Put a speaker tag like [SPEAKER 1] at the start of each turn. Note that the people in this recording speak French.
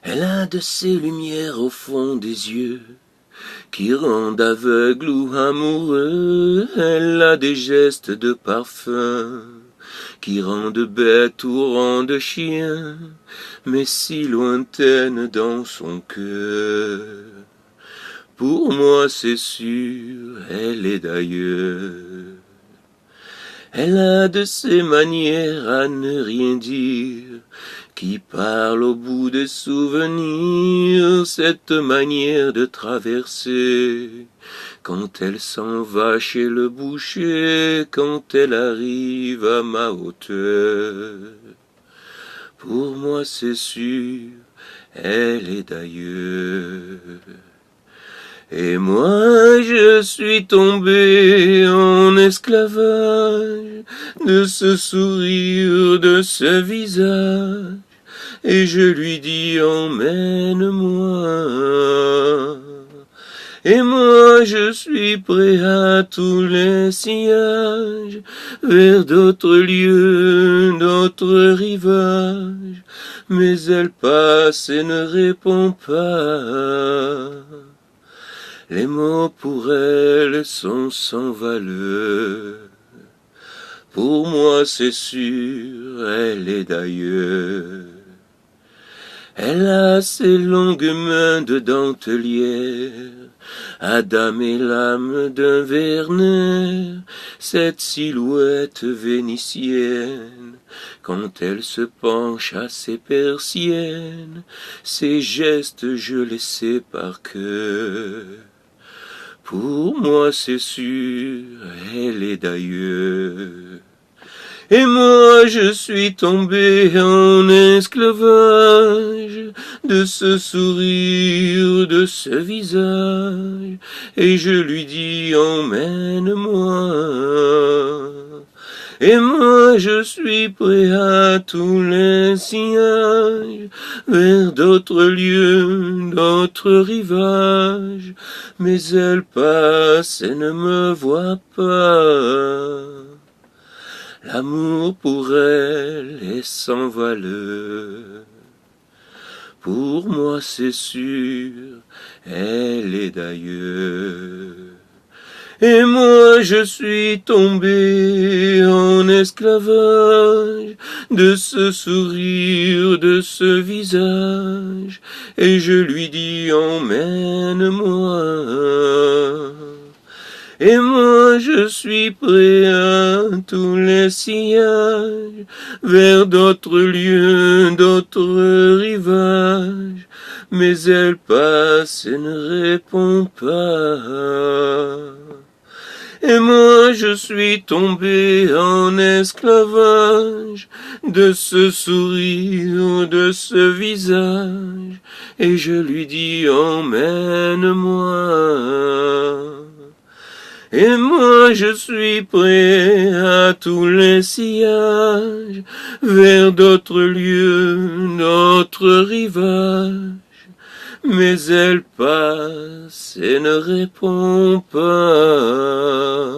[SPEAKER 1] Elle a de ces lumières au fond des yeux qui rendent aveugle ou amoureux. Elle a des gestes de parfum qui rendent bête ou rendent chien, mais si lointaine dans son cœur. Pour moi c'est sûr, elle est d'ailleurs. Elle a de ces manières à ne rien dire, qui parle au bout des souvenirs, cette manière de traverser, quand elle s'en va chez le boucher, quand elle arrive à ma hauteur. Pour moi c'est sûr, elle est d'ailleurs. Et moi je suis tombé en esclavage de ce sourire, de ce visage, et je lui dis emmène-moi. Et moi je suis prêt à tous les sillages, vers d'autres lieux, d'autres rivages, mais elle passe et ne répond pas. Les mots pour elle sont sans valeur. Pour moi c'est sûr, elle est d'ailleurs. Elle a ses longues mains de dentelière, à damer l'âme d'un Werner, cette silhouette vénitienne, quand elle se penche à ses persiennes, ses gestes je les sais par cœur. Pour moi c'est sûr, elle est d'ailleurs. Et moi je suis tombé en esclavage de ce sourire, de ce visage, et je lui dis emmène-moi. Et moi je suis prêt à tous les sillages, vers d'autres lieux, d'autres rivages, mais elle passe et ne me voit pas. L'amour pour elle est sans valeur. Pour moi c'est sûr, elle est d'ailleurs. Et moi je suis tombé en esclavage de ce sourire, de ce visage, et je lui dis emmène-moi. Et moi je suis prêt à tous les sillages, vers d'autres lieux, d'autres rivages, mais elle passe et ne répond pas. Et moi je suis tombé en esclavage de ce sourire, de ce visage, et je lui dis emmène-moi. Et moi je suis prêt à tous les sillages, vers d'autres lieux, d'autres rivages, mais elle passe et ne répond pas.